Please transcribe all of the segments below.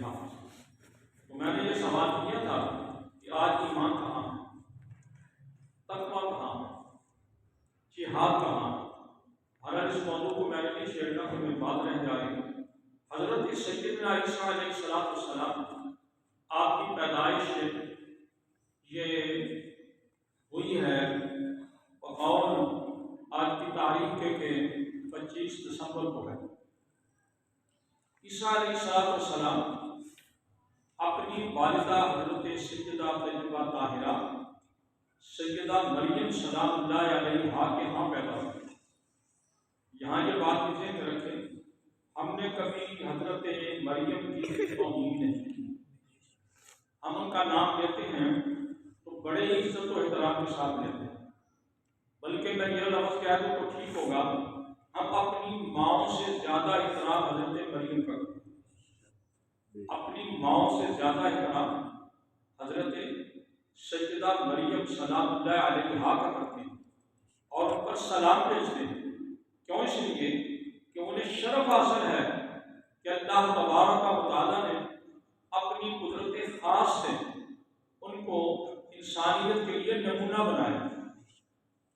تھا۔ تو میں نے یہ سوال کیا تھا کہ آج ایمان کہاں ہے، تقویٰ کہاں ہے، جہاد کہاں ہے۔ حالانکہ اس موضوع کو میں نے نہیں چھیڑنا کہ میں بات رہ جائے۔ حضرت سیدنا عیسیٰ علیہ السلام آپ کی پیدائش یہ ہوئی ہے اور آج کی تاریخ کے 25 دسمبر کو ہے۔ عیسیٰ علیہ السلام اپنی والدہ حضرت سیدہ طیبہ طاہرہ سیدہ مریم سلام اللہ علیہا کے ہاں پیدا ہوئی۔ یہاں یہ بات ذہن میں رکھیں، ہم نے کبھی حضرت مریم کی توہین نہیں کی۔ ہم ان کا نام لیتے ہیں تو بڑے عزت و احترام کے ساتھ لیتے ہیں، بلکہ میں یہ لفظ کہہ دوں تو ٹھیک ہوگا، ہم اپنی ماؤں سے زیادہ احترام حضرت مریم کرتے ہیں، اپنی ماؤں سے زیادہ احترام حضرت سیدہ مریم سلام اللہ علیہا کا کرتے ہیں اور ان پر سلام بھیجتے ہیں۔ کیوں؟ اس لیے کہ انہیں شرف حاصل ہے کہ اللہ تبارک و تعالیٰ نے اپنی قدرت خاص سے ان کو انسانیت کے لیے نمونہ بنایا،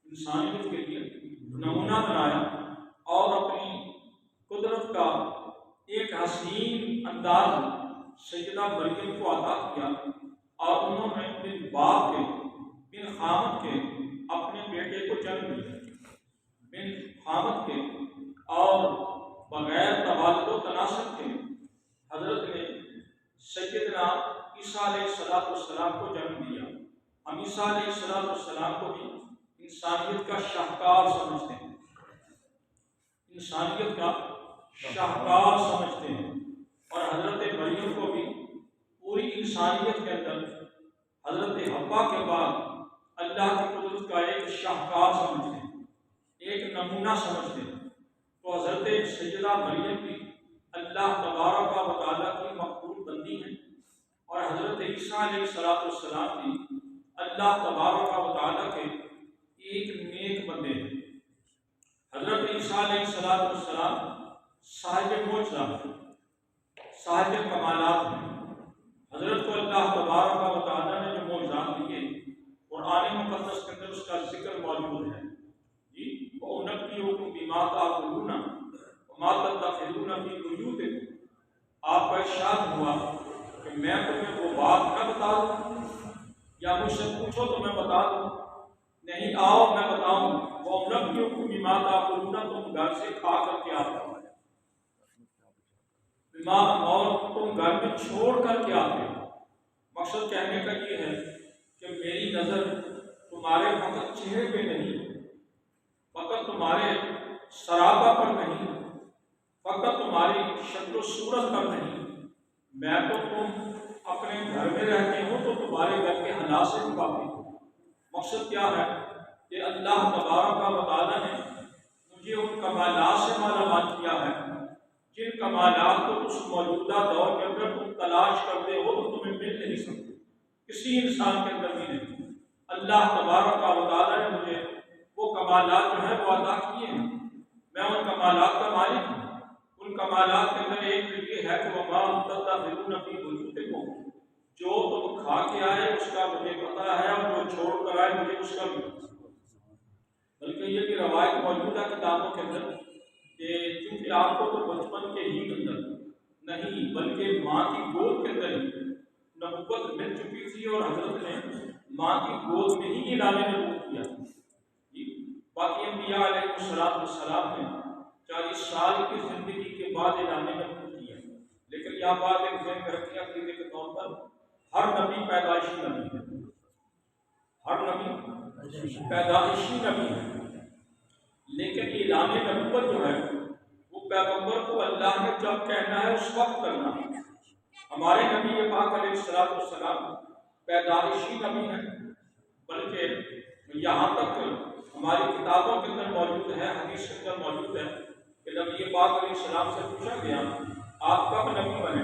انسانیت کے لیے نمونہ بنایا اور اپنی قدرت کا ایک حسین انداز سیدہ مریم کو عطا کیا، اور انہوں نے بن باپ کے بن خامد کے اپنے بیٹے کو جنم دیا، بن خامد کے اور بغیر تبادل و تناسب کے حضرت نے سیدنا عیسیٰ علیہ السلام کو جنم دیا۔ ہم عیسیٰ علیہ السلام کو بھی انسانیت کا شاہکار سمجھتے ہیں، انسانیت کا شاہکار سمجھتے ہیں، اور حضرت مریم کو بھی پوری انسانیت کے اندر حضرت حوا کے بعد اللہ کی قدرت کا ایک شاہکار سمجھتے ہیں، ایک نمونہ سمجھتے ہیں۔ تو حضرت سیدہ مریم بھی اللہ تبارک و تعالیٰ کی مقبول بندی ہیں، اور حضرت عیسیٰ علیہ السلام بھی اللہ تبارک و تعالیٰ کے ایک نیک بندے ہیں۔ حضرت عیسیٰ علیہ السلام صاحب معجزہ ہیں، صاحب کمالات ہیں۔ حضرت کو اللہ تبارک و تعالیٰ نے جو معجزات دیے، قرآن مقدس کے اندر اس کا ذکر موجود ہے۔ وَأُنَبِّئُكُم بِمَا تَأْكُلُونَ وَمَا تَدَّخِرُونَ فِي بُيُوتِكُمْ۔ آپ کا ارشاد ہوا کہ میں تمہیں وہ بات نہ بتا دوں، یا مجھ سے پوچھو تو میں بتا دوں؟ نہیں، آؤ میں بتاؤں۔ وَأُنَبِّئُكُم بِمَا تَأْكُلُونَ، تم گھر سے کھا کر کے آتے ہو، اور تم گھر میں چھوڑ کر کے آتے ہو۔ مقصد کہنے کا یہ ہے کہ میری نظر تمہارے فقط چہرے پہ نہیں، فقط تمہارے سراپا پر نہیں، فقط تمہاری شکل و صورت پر نہیں، میں تو تم اپنے گھر میں رہتے ہو تو تمہارے گھر کے حالات سے بھی واقف ہو۔ مقصد کیا ہے کہ اللہ تبارک و تعالیٰ نے مجھے ان کمالات سے مالا مال کیا ہے جن کمالات کو اس موجودہ دور کے اندر تم تلاش کرتے ہو تو تمہیں مل نہیں سکتے، کسی انسان کے اندر بھی نہیں۔ اللہ تبارک و تعالیٰ نے مجھے وہ کمالات جو ہیں وہ عطا کیے ہیں، میں ان کمالات کا مالک ہوں۔ ان کمالات کے اندر ایک یہ ہے کہ وَمَا تَدَّخِرُونَ فِي بُيُوتِكُمْ، جو تم کھا کے آئے اس کا مجھے پتا ہے، اور جو چھوڑ کر آئے مجھے اس کا بھی پتا ہے۔ بلکہ یہ بھی روایت موجود ہے کتابوں کے اندر کہ چونکہ آپ کو تو بچپن کے ہی اندر نہیں بلکہ ماں کی گود کے اندر ہی نبوت مل چکی تھی، اور حضرت نے ماں کی گود میں ہی اعلان نبوت کیا۔ باقی انبیاء علیہ السلام نے 40 سال کی زندگی کے بعد اعلان نبوت کیا، لیکن یہ بات ایک ذہن میں رکھیں عقیدے کے طور پر، ہر نبی پیدائشی نبی ہے، ہر نبی پیدائشی نبی ہے، لیکن اعلان نبوت جو ہے وہ پیغمبر کو اللہ نے جب کہنا ہے اس وقت کرنا ہے۔ ہمارے نبی پاک علیہ السلام پیدائشی نبی ہیں، بلکہ یہاں تک ہماری کتابوں کے اندر موجود ہے، حدیث کے اندر موجود ہے کہ نبی پاک علیہ السلام سے پوچھا گیا آپ کب نبی بنے؟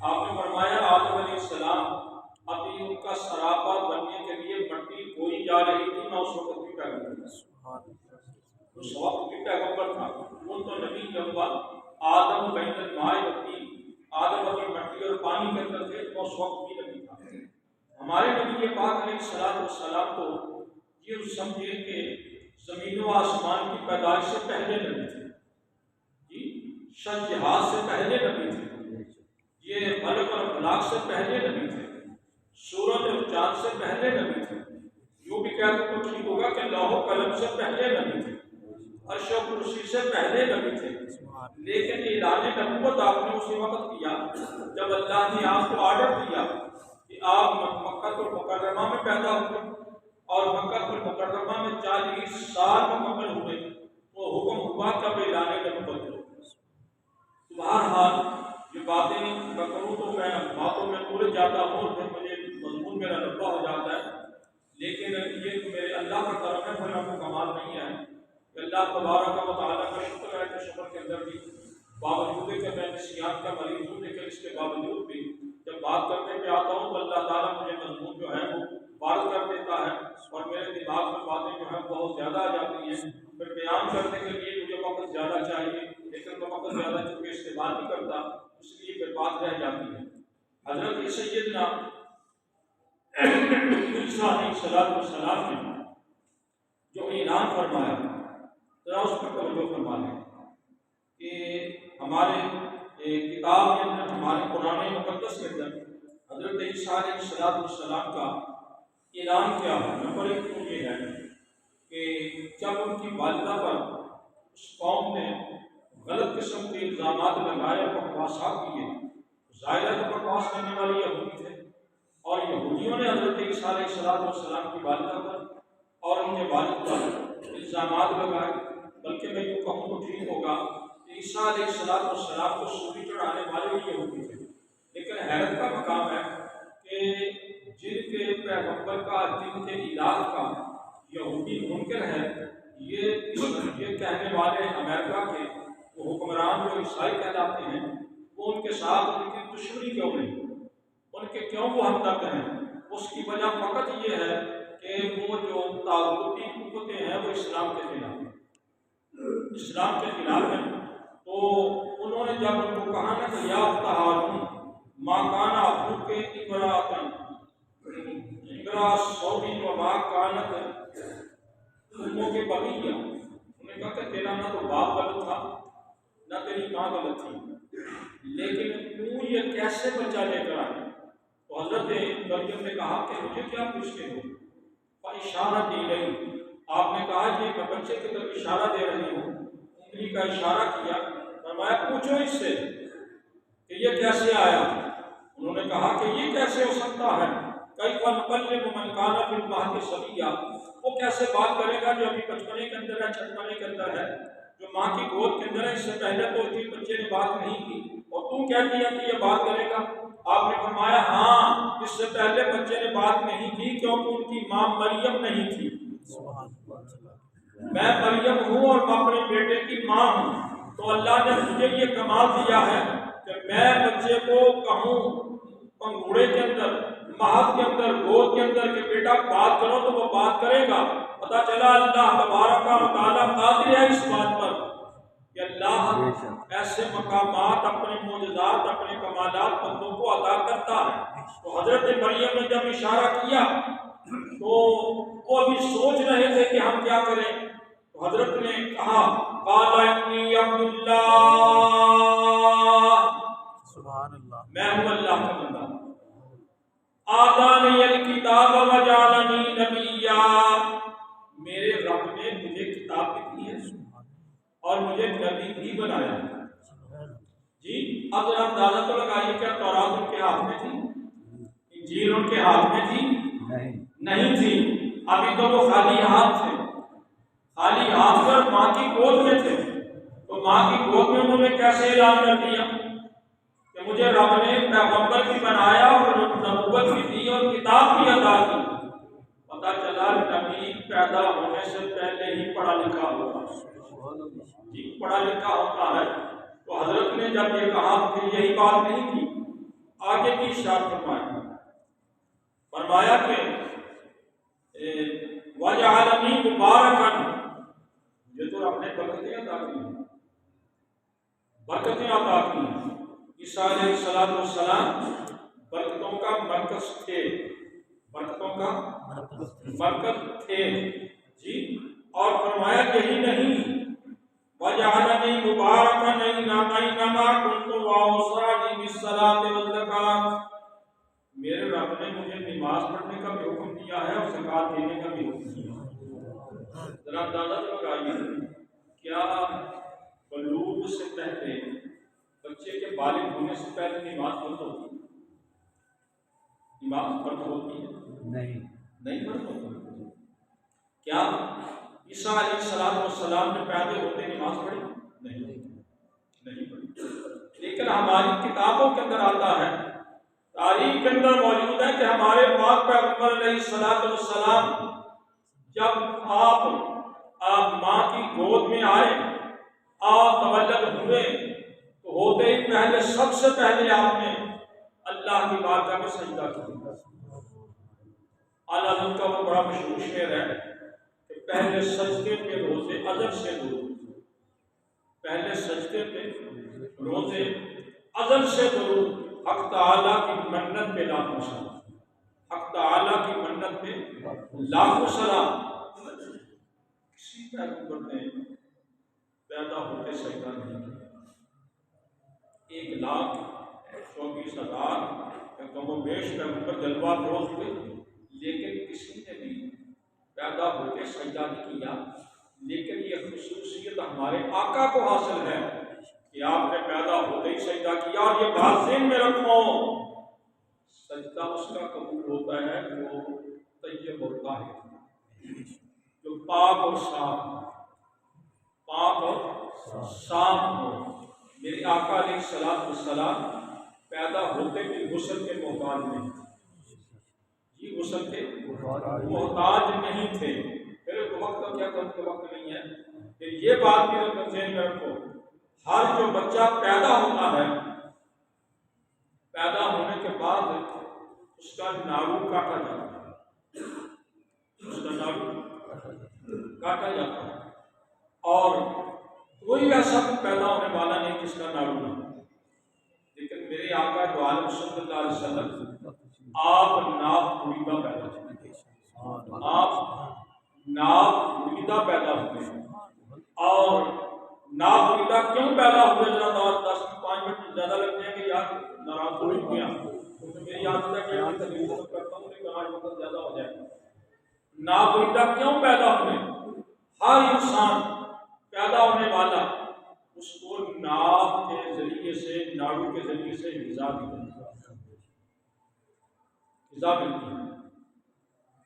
آپ نے فرمایا آدم علیہ السلام ابھی ان کا سراپا بننے کے لیے مٹی بوئی جا رہی تھی، میں اس وقت بھی پیغمبر تھا، اس وقت بھی پیغمبر تھا۔ وہ تو نبی جب آدم بین الماء والطین، آدم ابھی مٹی اور پانی اس وقت بھی نبی تھا۔ ہمارے نبی پاک علیہ الصلوۃ والسلام کو یہ سمجھے کہ زمین و آسمان کی پیدائش سے پہلے نبی تھے، جی شب جہاز سے پہلے نبی تھے، یہ ملک اور افلاق سے پہلے نبی تھے، سورج اور چاند سے پہلے نبی تھے، یوں بھی کہتے تو ٹھیک ہوگا کہ لوح و قلم سے پہلے نبی تھے، عرش و کرسی سے پہلے نبی تھے۔ لیکن اعلان نبوت آپ نے اسی وقت کیا جب اللہ نے آپ کو آرڈر دیا کہ آپ مکہ المکرمہ میں پیدا ہوئے اور مکہ المکرمہ میں 40 سال مکمل ہوئے، وہ حکم ہوا کہ اب اعلان نبوت کرو۔ بہرحال یہ باتیں میں کروں تو میں باتوں میں پورے جاتا ہوں، پھر مجھے مضمون میرا لمبا ہو جاتا ہے، لیکن یہ میرے اللہ کا کرم ہے، میرا کوئی کمال نہیں ہے کہ اللہ تبارک و تعالیٰ کا شکر ہے کہ شکر کے اندر بھی باوجود کہ میں نسیان کا مریض ہوں، لیکن اس کے باوجود بھی جب بات کرنے پہ آتا ہوں تو اللہ تعالیٰ مجھے مضمون جو ہے وہ وارد کر دیتا ہے اور میرے دماغ میں باتیں جو ہیں بہت زیادہ آ جاتی ہیں، پھر بیان کرنے کے لیے مجھے وقت زیادہ چاہیے، لیکن میں وقت زیادہ چونکہ استعمال نہیں کرتا، اس لیے پھر بات رہ جاتی ہے۔ حضرت سیدنا عیسیٰ علیہ السلام نے جو اعلان فرمایا ذرا اس پر توجہ فرما لیں کہ ہمارے کتاب کے اندر، ہمارے قرآن مقدس کے اندر حضرت عیسیٰ علیہ السلام کا اعلان کیا ہے۔ نمبر ایک تو یہ ہے کہ جب ان کی والدہ پر اس قوم نے غلط قسم کے الزامات لگائے اور بکواسات کیے، ظاہر ہے تو بکواس کرنے والے یہودی تھے، اور یہودیوں نے حضرت عیسیٰ علیہ السلام کی والدہ پر اور ان کے والد پر الزامات لگائے، بلکہ میں یوں کہوں تو ٹھیک ہوگا کہ عیسیٰ علیہ السلام کو سولی چڑھانے والے بھی یہودی تھے۔ لیکن حیرت کا مقام ہے کہ جن کے پیغمبر کا، جن کے الہ کا یہودی منکر ہے، یہ کہنے والے امریکہ کے وہ حکمران جو عیسائی کہلاتے ہیں، وہ ان کے ساتھ ان کی دشمنی کیوں نہیں، ان کے کیوں وہ ہمدرد ہیں؟ اس کی وجہ فقط یہ ہے کہ وہ جو طاغوتی قوتیں ہیں وہ اسلام کے خلاف ہیں، اسلام کے خلاف ہیں۔ تو انہوں نے جب ان کو کہا نا کہ یا اخت ہارون ما کان ابوک امرأ سوء وما کانت امک بغیہ، انہوں نے کہا کہ تیرا نہ تو باپ غلط تھا نہ تیری ماں غلط تھی، لیکن تو یہ کیسے بچہ لے کر آئے؟ تو حضرت مریم نے کہا کہ مجھے کیا پوچھتے ہو؟ فاشارت الیہ، آپ نے کہا کہ میں بچے کی طرف اشارہ دے رہی ہوں، انگلی کا اشارہ کیا، فرمایا پوچھو اس سے کہ یہ کیسے آیا؟ انہوں نے کہا کہ یہ کیسے ہو سکتا ہے؟ کیف نکلم من کان فی المہد صبیا، وہ کیسے بات کرے گا جو ابھی بچپنے کے اندر ہے، چھٹپنے کے اندر ہے، جو ماں کی گود کے اندر ہے، اس سے پہلے تو اس بچے نے بات نہیں کی، اور تم کہتی ہے کہ یہ بات کرے گا؟ آپ نے فرمایا ہاں، اس سے پہلے بچے نے بات نہیں کی کیونکہ ان کی ماں مریم نہیں تھی، میں مریم ہوں اور میں اپنے بیٹے کی ماں ہوں، تو اللہ نے مجھے یہ کمال دیا ہے کہ میں بچے کو کہوں پنگوڑے کے اندر، مہد کے اندر، گود کے اندر کہ بیٹا بات کرو تو وہ بات کرے گا۔ پتہ چلا اللہ تبارک و تعالیٰ قادر ہے اس بات پر کہ اللہ ایسے مقامات، اپنے معجزات، اپنے کمالات بندوں کو عطا کرتا ہے۔ تو حضرت مریم نے جب اشارہ کیا تو وہ ابھی سوچ رہے تھے کہ ہم کیا کریں، تو حضرت نے کہا قال انی عبد اللہ، سبحان اللہ، میں ہوں اللہ کا بندہ، آتانی الکتاب وجعلنی نبیا، میرے رب نے مجھے کتاب بھی دی ہے اور مجھے نبی بھی بنایا ہے۔ جی اب ذرا اندازہ تو لگائیے کیا تورات ان کے ہاتھ میں تھی؟ انجیل ان کے ہاتھ میں تھی؟ نہیں تھی، ابھی تو وہ خالی ہاتھ تھے، خالی ہاتھ پر ماں کی گود میں تھے، تو ماں کی گود میں انہوں نے کیسے اعلان کر دیا کہ مجھے رب نے پیغمبر بھی بنایا اور نبوت بھی دی اور کتاب بھی عطا کی؟ پتہ چلا نبی پیدا ہونے سے پہلے ہی پڑھا لکھا ہوتا ہے، جی پڑھا لکھا ہوتا ہے۔ تو حضرت نے جب یہ کہا پھر یہی بات نہیں کی، آگے کی ارشاد فرمایا کہ وَجَعَلَنِي مُبَارَكًا، یہ تو رب نے برکتیں عطا کی ہیں، برکتیں عطا کی ہیں۔ عیسیٰ علیہ السلام برکتوں کا مرکز تھے، برکتوں کا مرکز تھے جی۔ اور فرمایا یہی نہیں وَجَعَلَنِي مُبَارَكًا أَيْنَمَا كُنتُ وَأَوْصَانِي بِالصَّلَاةِ وَالزَّكَاةِ، میرے رب نے مجھے نماز پڑھنے کا بھی حکم دیا ہے اور زکوٰۃ دینے کا بھی حکم دیا ہے۔ ذرا اندازہ لگائیے، کیا بلوغ سے پہلے بچے کے بالغ ہونے سے پہلے نماز فرض ہوتی ہے؟ نماز فرض ہوتی ہے؟ نہیں فرض ہوتی۔ کیا عیسیٰ علیہ السلام نے پیدا ہوتے نماز پڑھی؟ نہیں پڑھی۔ لیکن ہماری کتابوں کے اندر آتا ہے، تاریخ کے اندر موجود ہے کہ ہمارے پاک پیغمبر علیہ السلام جب آپ ماں کی گود میں آئے اور تولد ہوئے تو ہوتے ہی پہلے سب سے پہلے آپ نے اللہ کی بارگاہ میں سجدہ کیا۔ اعلیٰ حضرت کا وہ بڑا مشہور شعر ہے کہ پہلے سجدے پہ روزے ازل سے درود، پہلے سجدے پہ روزے ازل سے درود، حق تعالیٰ کی منت پہ لاکھوں سلام، حق تعالیٰ کی منت پہ لاکھوں سلام۔ کسی پیغمبر نے پیدا ہوتے سجدہ نہیں کیا۔ 1,24,000 کم و بیش پیغمبر جلوہ افروز ہوئے، لیکن کسی نے بھی پیدا ہوتے سجدہ نہیں کیا۔ لیکن یہ خصوصیت ہمارے آقا کو حاصل ہے کہ آپ نے پیدا ہوتے ہی سجدہ کیا۔ اور یہ بات ذہن میں رکھو، سجدہ اس کا قبول ہوتا ہے جو طیب ہوتا ہے، جو پاک اور صاف، پاک اور صاف ہو۔ میرے آقا علیہ السلام پیدا ہوتے بھی غسل کے محتاج نہیں تھے جی، غسل کے محتاج نہیں تھے۔ پھر وقت کا کیا کم کا وقت نہیں ہے، پھر یہ بات بھی ذہن میں رکھو، ہر جو بچہ پیدا ہوتا ہے، پیدا ہونے کے بعد اس کا ناڑو کاٹا جاتا ہے، اس کا ناڑو کاٹا جاتا ہے، اور کوئی ایسا پیدا ہونے والا نہیں جس کا ناڑو نہ ہو۔ لیکن میرے آقا جو عالم صلی اللہ علیہ وسلم، آپ ناپ بریدہ پیدا ہوتے ہیں، آپ ناپ بریدہ پیدا ہوتے ہیں۔ اور ناپ بریدہ کیوں پیدا ہوئے؟ ذرا 10-5 منٹ زیادہ لگتے ہیں کہ یاد ناراض ہو گیا، میری یاد ہے کہ میں تقریر کرتا ہوں لیکن آج وقت زیادہ ہو جائے گا۔ ناپ بریدہ کیوں پیدا ہوئے؟ ہر انسان پیدا ہونے والا اس کو ناپ کے ذریعے سے، ناڑو کے ذریعے سے غذا ملتی ہے،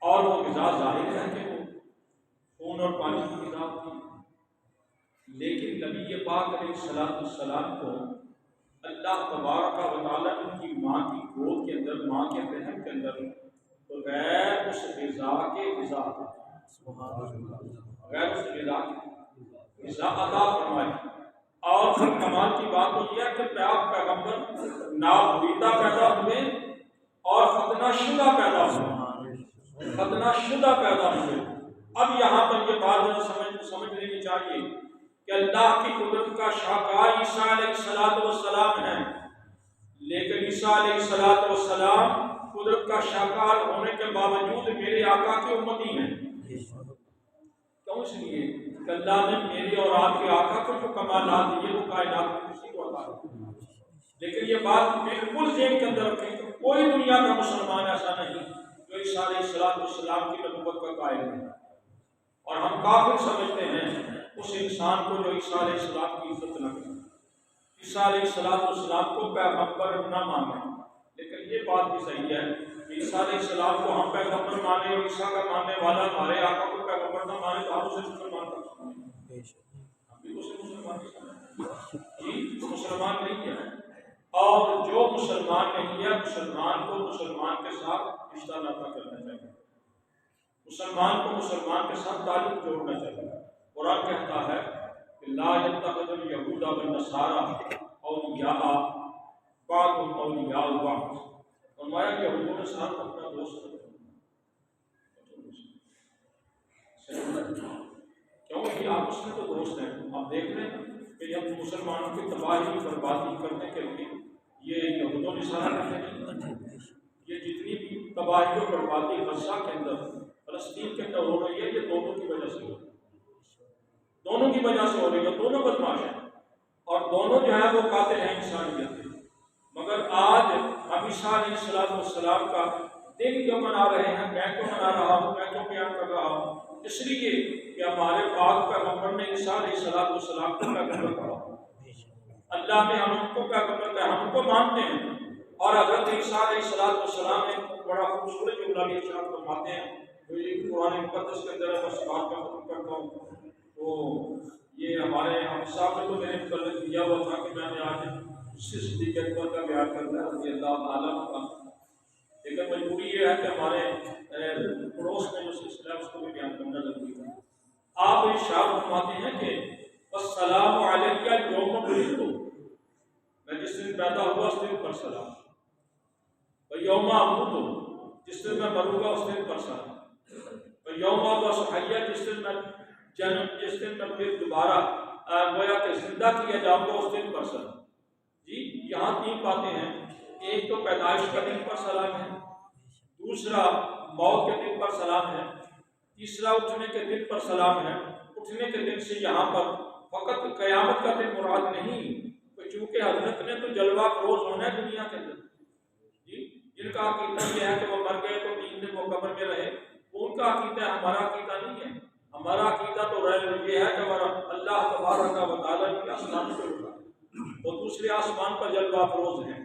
اور وہ غذا ظاہر ہے کہ وہ خون اور پانی کی غذا ہوتی ہے۔ لیکن نبی پاک علیہ السلام کو اللہ تبارک و تعالیٰ ان کی ماں کی گود کے اندر، ماں کے رحم کے اندر بغیر اس غذا کے غذا، بغیر اس غذا کی غذا عطا فرمائی۔ اور پھر کمال کی بات تو یہ ہے کہ پیغمبر نابریدہ پیدا ہوئے اور ختنہ شدہ پیدا ہوئے، ختنہ شدہ پیدا ہوئے۔ اب یہاں پر یہ بات سمجھ لینی چاہیے کہ اللہ کی قدرت کا شاہکار عیسیٰ علیہ السلام ہے، لیکن عیسیٰ علیہ السلام قدرت کا شاہکار ہونے کے باوجود میرے آقا کے امتی ہیں۔ کیوں؟ اس لیے کہ اللہ نے میرے اور آپ کے آقا کو جو کمالات دیے وہ کائنات میں کسی کو عطا کیے۔ لیکن یہ بات بالکل ذہن کے اندر رکھیں کہ کوئی دنیا کا مسلمان ایسا نہیں جو عیسیٰ علیہ السلام کی نبوت کا قائل ہے، اور ہم کافر سمجھتے ہیں اس انسان کو جو عیسیٰ علیہ السلام کی عزت نہ کرے، عیسیٰ علیہ السلام کو پیغمبر نہ مانے۔ لیکن یہ بات بھی صحیح ہے کہ عیسیٰ علیہ السلام کو ہم پیغمبر مانے اور عیسیٰ کا ماننے والا ہمارے آقا کو پیغمبر نہ مانے تو ہم اسے مسلمان کر سکتے ہیں، ہم بھی اسے مسلمان کر سکتے ہیں جی، مسلمان نہیں ہے۔ اور جو مسلمان نہیں ہے، مسلمان کو مسلمان کے ساتھ رشتہ ناطہ کرنا چاہیے، مسلمان کو مسلمان کے ساتھ تعلق جوڑنا چاہیے۔ قرآن کہتا ہے کہ لا يتخذ اليهود والنصارى اولیاء بعضهم اولیاء بعض، فرمایا کہ یہود و نصارہ کو اپنا دوست رکھو، کیونکہ آپس میں تو دوست ہیں۔ آپ دیکھ رہے ہیں کہ جب مسلمانوں کی تباہی بربادی کرنے کے لیے یہ یہود و نصارہ کرتے ہیں، تباہی و بربادی غزہ کے اندر فلسطین کے اندر ہو رہی ہے، یہ دونوں کی وجہ سے ہو رہی ہے، دونوں کی وجہ سے ہو رہی ہے، دونوں بدماش ہیں اور دونوں جو ہے وہ قاتل ہیں انسانیت کے۔ مگر آج ہم عیسیٰ علیہ السلام کا دن کیوں منا رہے ہیں؟ میں کیوں منا رہا ہوں، میں کیوں بیان کر رہا ہوں؟ اس لیے کہ ہمارے پاک پیغمبر نے عیسیٰ علیہ السلام کو پیغمبر کہا، اللہ نے ہم ان کو پیغمبر کہا، ہم ان کو مانتے ہیں۔ اور حضرت عیسیٰ علیہ السلام نے بڑا خوبصورت جملہ بھی ارشاد فرماتے ہیں، جو یہ قرآن مقدس کے اندر بس بات میں ختم کرتا ہوں، تو یہ ہمارے ہم صاحب نے تو میرے متعلق دیا ہوا تھا کہ میں نے آج اس صدیق اکبر کا بیان کرنا ہے رضی اللہ تعالیٰ کا، لیکن مجبوری یہ ہے کہ ہمارے پڑوس میں جو سلسلہ ہے اس کو بھی بیان کرنا ضروری ہے۔ آپ ارشاد فرماتے ہیں کہ السلام علیکم یوم ولدت، میں جس دن پیدا ہوا اس دن پر سلام، یوم اموت، جس دن میں مروں گا اس دن پر سلام، یوم ابعث حیا، جس دن میں پھر دوبارہ گویا کہ زندہ کیا جاؤں گا اس دن پر سلام۔ جی یہاں تین باتیں ہیں، ایک تو پیدائش کا دن پر سلام ہے، دوسرا موت کے دن پر سلام ہے، تیسرا اٹھنے کے دن پر سلام ہے۔ اٹھنے کے دن سے یہاں پر فقط قیامت کا دن مراد نہیں، چونکہ حضرت نے تو جلوہ فروز ہونا ہے دنیا کے اندر، جی جن کا عقیدہ یہ ہے کہ وہ مر گئے تو 3 دن وہ قبر میں رہے، وہ ان کا عقیدہ ہے، ہمارا عقیدہ نہیں ہے۔ ہمارا عقیدہ تو یہ ہے کہ اللہ تبارک و تعالیٰ کے آسمان سے اٹھا، وہ دوسرے آسمان پر جلوہ فروز ہیں،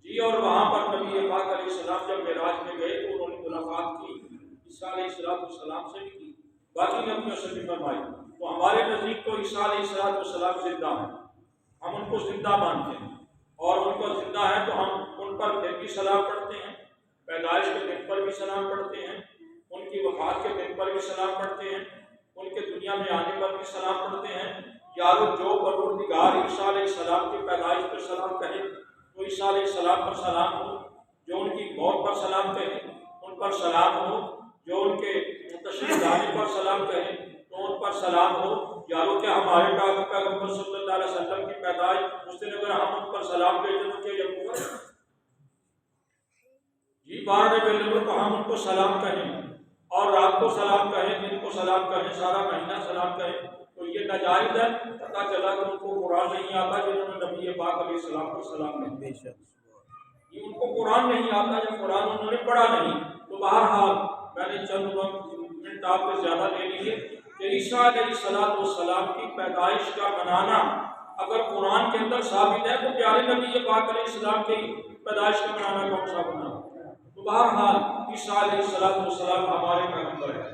جی اور وہاں پر نبی پاک علیہ السلام جب معراج میں گئے تو انہوں نے ملاقات کی عیسیٰ علیہ السلام سے بھی کی، باقی نبیوں سے بھی فرمائی۔ تو ہمارے نزدیک تو عیسیٰ علیہ السلام زندہ ہیں، ہم ان کو زندہ مانتے ہیں، اور ان کو زندہ ہے تو ہم ان پر پھر بھی سلام پڑھتے ہیں، پیدائش کے دن پر بھی سلام پڑھتے ہیں، ان کی وفات کے دن پر بھی سلام پڑھتے ہیں، ان کے دنیا میں آنے پر بھی سلام پڑھتے ہیں۔ یارو جو پروردگار عیسیٰ علیہ السلام کی پیدائش پر سلام کہے تو عیسیٰ علیہ السلام پر سلام ہو، جو ان کی موت پر سلام کہے ان پر سلام ہو، جو ان کے تشریف لانے پر سلام کہے تو ان پر سلام ہو۔ یارو کیا ہمارے پیغمبر صلی اللہ علیہ وسلم کی پیدائش اس دن اگر ہم ان پر سلام بھیجیں تو کیا یہ ہوگا؟ جی 12 نومبر کو ہم ان کو سلام کہیں اور رات کو سلام کہیں، دن کو سلام کہیں، سارا مہینہ سلام کہیں، تو یہ ناجائز ہے؟ پتہ چلا کہ ان کو قرآن نہیں آتا جنہوں نے نبی پاک علیہ السلام پر سلام نہیں، یہ ان کو قرآن نہیں آتا، جب قرآن انہوں نے پڑھا نہیں۔ تو بہرحال میں نے چند منٹ آپ کو زیادہ لے لیے کہ عیسیٰ علیہ السلام کی پیدائش کا منانا اگر قرآن کے اندر ثابت ہے تو پیارے نبی پاک علیہ السلام کی پیدائش کا منانا کون سا بنا؟ تو بہرحال عیسیٰ علیہ السلام ہمارے پیغمبر ہیں،